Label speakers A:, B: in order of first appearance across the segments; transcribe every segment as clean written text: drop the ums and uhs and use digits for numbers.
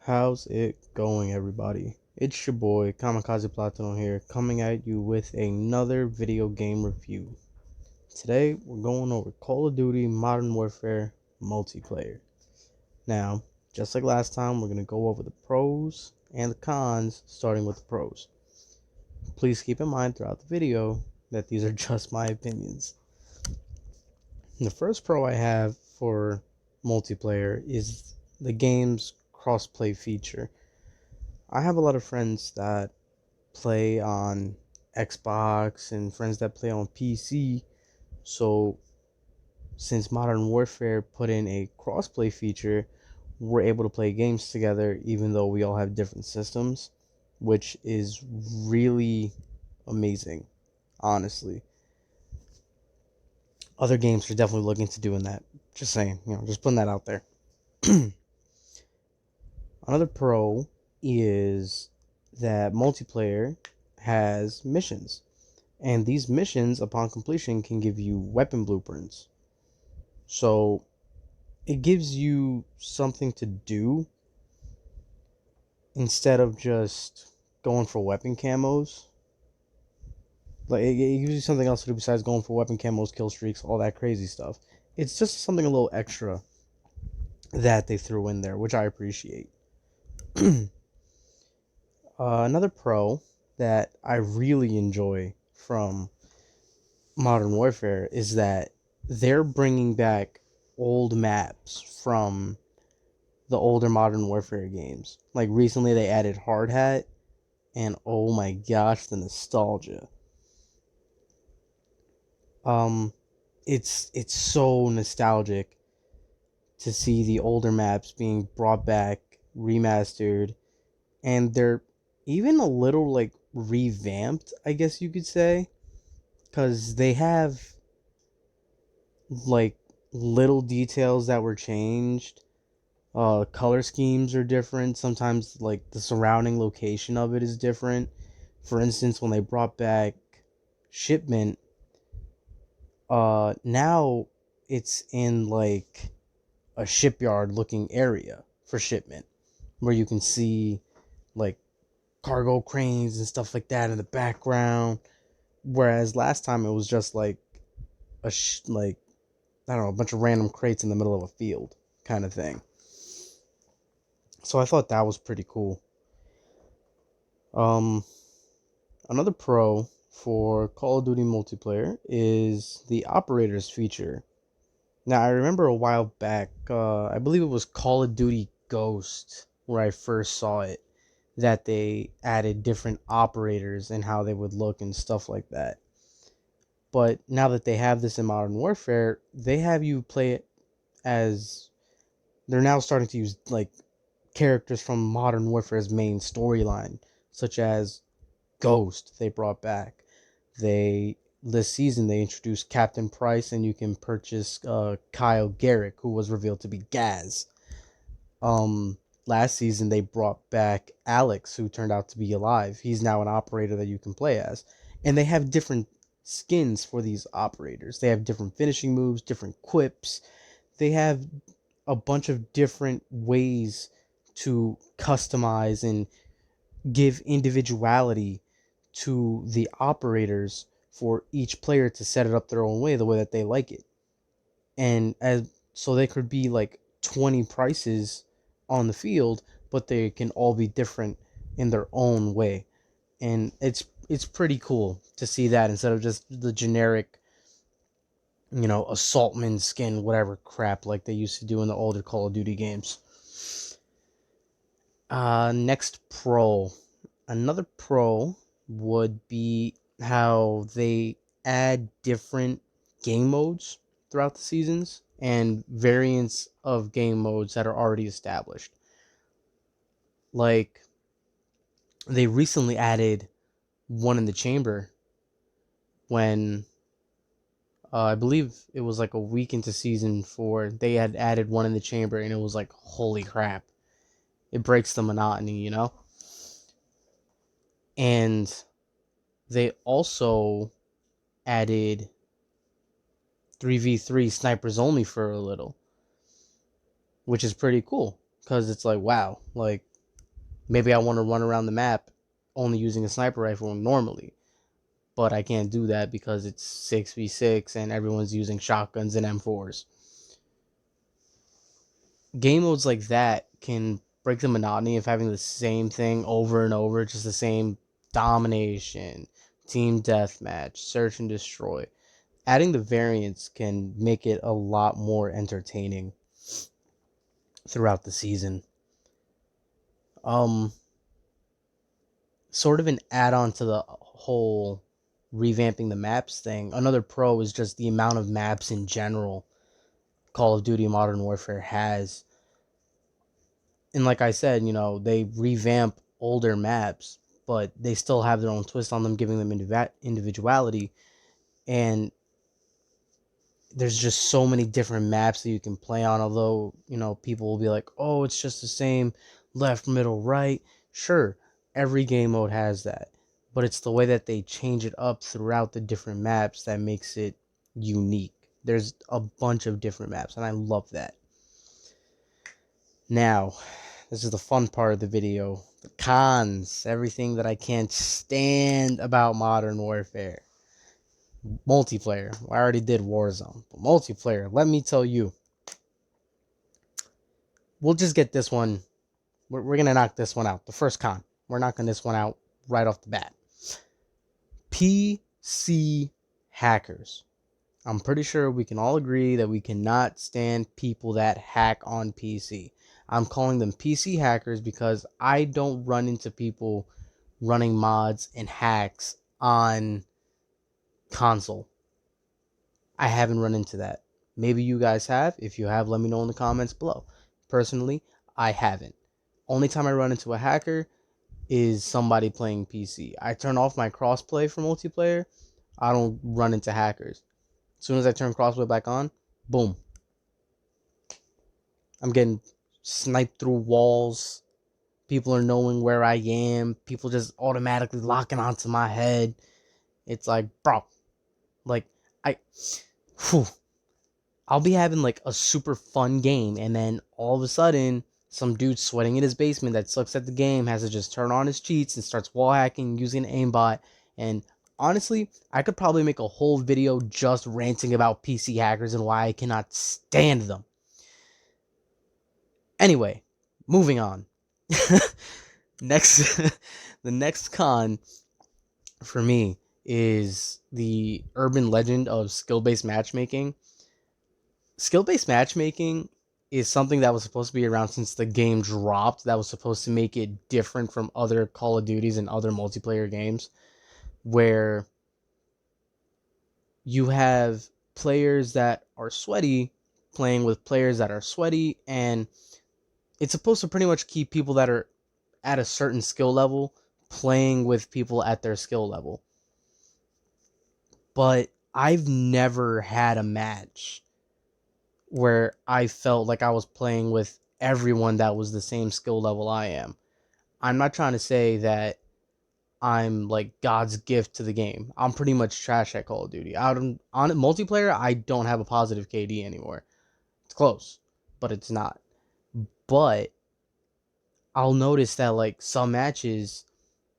A: How's it going, everybody? It's your boy Kamikaze Platino here, coming at you with another video game review. Today, we're going over Call of Duty Modern Warfare multiplayer. Now, just like last time, we're going to go over the pros and the cons, starting with the pros. Please keep in mind throughout the video that these are just my opinions. The first pro I have for multiplayer is the game's crossplay feature. I have a lot of friends that play on Xbox and friends that play on PC. So, since Modern Warfare put in a crossplay feature, we're able to play games together even though we all have different systems, which is really amazing, honestly. Other games are definitely looking to doing that. Just saying, just putting that out there. Another pro is that multiplayer has missions. And these missions, upon completion, can give you weapon blueprints. So it gives you something to do instead of just going for weapon camos. Like it gives you something else to do besides going for weapon camos, kill streaks, all that crazy stuff. It's just something a little extra that they threw in there, which I appreciate. Another pro that I really enjoy from Modern Warfare is that they're bringing back old maps from the older Modern Warfare games. Like recently they added Hard Hat, and oh my gosh, the nostalgia. Um it's so nostalgic to see the older maps being brought back, remastered, and they're even a little like revamped, I guess you could say, cuz they have like little details that were changed. Color schemes are different. Sometimes like the surrounding location of it is different. For instance, when they brought back Shipment, now it's in like a shipyard looking area for Shipment, where you can see like cargo cranes and stuff like that in the background. Whereas last time it was just like like I don't know, a bunch of random crates in the middle of a field kind of thing. So I thought that was pretty cool. Um, Another pro for Call of Duty multiplayer is the operators feature. Now I remember a while back, I believe it was Call of Duty Ghost where I first saw it, that they added different operators and how they would look and stuff like that. But now that they have this in Modern Warfare, they have you play it as they're now starting to use like characters from Modern Warfare's main storyline, such as Ghost. They brought back. They this season they introduced Captain Price, and you can purchase Kyle Garrick, who was revealed to be Gaz. Last season they brought back Alex, who turned out to be alive. He's now an operator that you can play as, and they have different skins for these operators. They have different finishing moves, different quips. They have a bunch of different ways to customize and give individuality to the operators for each player to set it up their own way, the way that they like it. And as so they could be like 20 prices on the field, but they can all be different in their own way. And it's pretty cool to see that instead of just the generic, assaultman skin, whatever crap like they used to do in the older Call of Duty games. Next pro. Another pro would be how they add different game modes throughout the seasons and variants of game modes that are already established. Like they recently added one in the chamber when I believe it was like a week into season 4. They had added one in the chamber, and it was like, holy crap! It breaks the monotony. And they also added 3v3 snipers only for a little, which is pretty cool because it's like, wow, like Maybe I want to run around the map only using a sniper rifle normally, but I can't do that because it's 6v6 and everyone's using shotguns and M4s. Game modes like that can break the monotony of having the same thing over and over, just the same domination, team deathmatch, search and destroy. Adding the variants can make it a lot more entertaining throughout the season. Sort of an add-on to the whole revamping the maps thing. Another pro is just the amount of maps in general Call of Duty Modern Warfare has. And like I said, they revamp older maps, but they still have their own twist on them, giving them individuality. And there's just so many different maps that you can play on. Although, people will be like, oh, it's just the same left, middle, right. Sure, every game mode has that. But it's the way that they change it up throughout the different maps that makes it unique. There's a bunch of different maps, and I love that. Now, this is the fun part of the video. The cons. Everything that I can't stand about Modern Warfare. Multiplayer. I already did Warzone. But multiplayer, let me tell you. We'll just get this one. We're going to knock this one out. The first con. We're knocking this one out right off the bat. PC hackers. I'm pretty sure we can all agree that we cannot stand people that hack on PC. I'm calling them PC hackers because I don't run into people running mods and hacks on console. I haven't run into that. Maybe you guys have. If you have, let me know in the comments below. Personally, I haven't. Only time I run into a hacker is somebody playing PC. I turn off my crossplay for multiplayer. I don't run into hackers. As soon as I turn crossplay back on, boom. I'm getting sniped through walls. People are knowing where I am. People just automatically locking onto my head. It's like, bro, like, I'll be having like a super fun game, and then all of a sudden, some dude sweating in his basement that sucks at the game has to just turn on his cheats and starts wall hacking using an aimbot. And honestly, I could probably make a whole video just ranting about PC hackers and why I cannot stand them. Anyway, moving on. Next, the next con for me is the urban legend of skill-based matchmaking. Skill-based matchmaking is something that was supposed to be around since the game dropped. That was supposed to make it different from other Call of Duties and other multiplayer games, where you have players that are sweaty playing with players that are sweaty, and it's supposed to pretty much keep people that are at a certain skill level playing with people at their skill level. But I've never had a match where I felt like I was playing with everyone that was the same skill level I am. I'm not trying to say that I'm like God's gift to the game. I'm pretty much trash at Call of Duty. On multiplayer, I don't have a positive KD anymore. It's close, but it's not. But I'll notice that like some matches,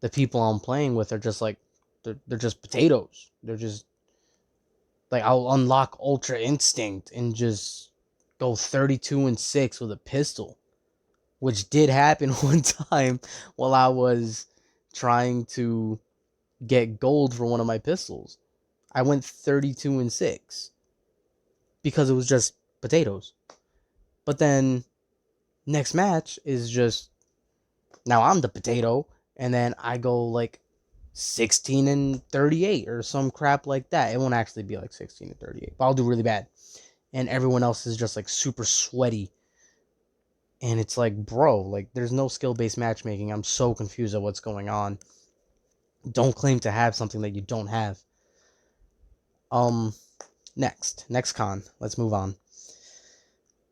A: the people I'm playing with are just like they're just potatoes. They're just like, I'll unlock Ultra Instinct and just go 32-6 with a pistol, which did happen one time while I was trying to get gold for one of my pistols. I went 32-6 because it was just potatoes. But then next match is just, now I'm the potato, and then I go like 16-38 or some crap like that. It won't actually be like 16-38, but I'll do really bad. And everyone else is just like super sweaty. And it's like, bro, like there's no skill-based matchmaking. I'm so confused at what's going on. Don't claim to have something that you don't have. Next con. Let's move on.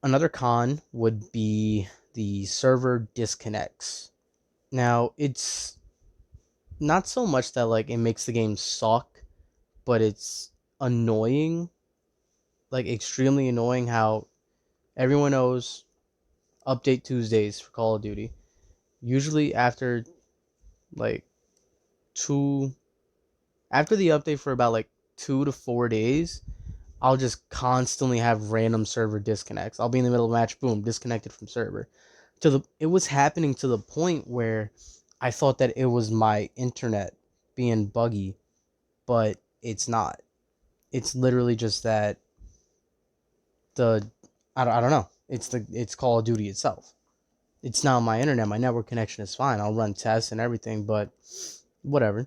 A: Another con would be the server disconnects. Now, it's not so much that like it makes the game suck, but it's annoying, like extremely annoying how everyone knows update Tuesdays for Call of Duty, Usually after like after the update for about like 2 to 4 days, I'll just constantly have random server disconnects. I'll be in the middle of a match, boom, disconnected from server. It was happening to the point where I thought that it was my internet being buggy, but it's not. It's literally just that the I don't know. It's Call of Duty itself. It's not my internet. My network connection is fine. I'll run tests and everything, but whatever.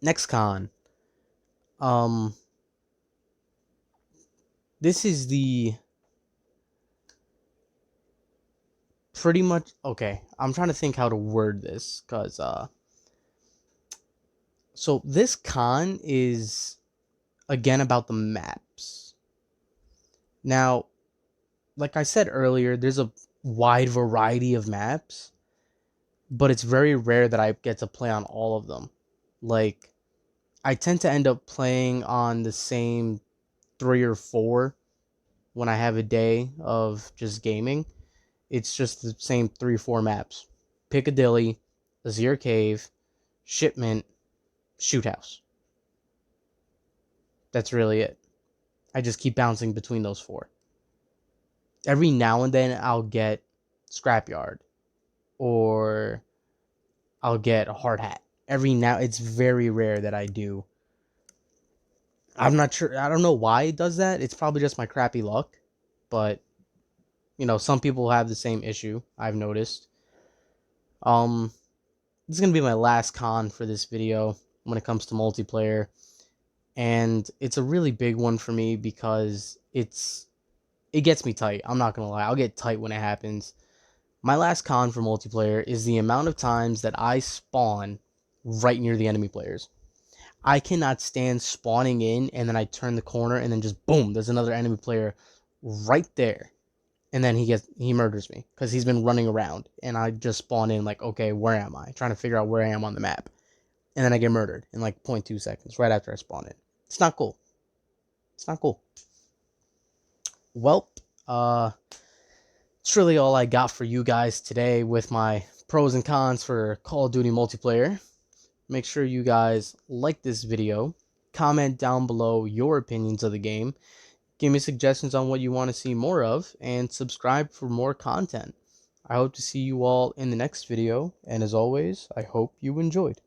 A: Next con. Um this is the pretty much okay. I'm trying to think how to word this cuz so this con is again about the maps. Now, like I said earlier, there's a wide variety of maps, but it's very rare that I get to play on all of them. Like, I tend to end up playing on the same 3 or 4 when I have a day of just gaming. It's just the same 3 or 4 maps: Piccadilly, Azir Cave, Shipment, Shoot House. That's really it. I just keep bouncing between those 4. Every now and then I'll get Scrapyard or I'll get a hard hat. It's very rare that I do. I'm not sure. I don't know why it does that. It's probably just my crappy luck, but some people have the same issue. I've noticed. Um, this is gonna be my last con for this video when it comes to multiplayer, and it's a really big one for me because it gets me tight. I'm not gonna lie. I'll get tight when it happens. My last con for multiplayer is the amount of times that I spawn right near the enemy players. I cannot stand spawning in and then I turn the corner and then just boom, there's another enemy player right there. And then he murders me because he's been running around and I just spawn in like, okay, where am I? Trying to figure out where I am on the map. And then I get murdered in like 0.2 seconds right after I spawn in. It's not cool. It's not cool. Well, it's really all I got for you guys today with my pros and cons for Call of Duty multiplayer. Make sure you guys like this video, comment down below your opinions of the game, give me suggestions on what you want to see more of, and subscribe for more content. I hope to see you all in the next video, and as always, I hope you enjoyed.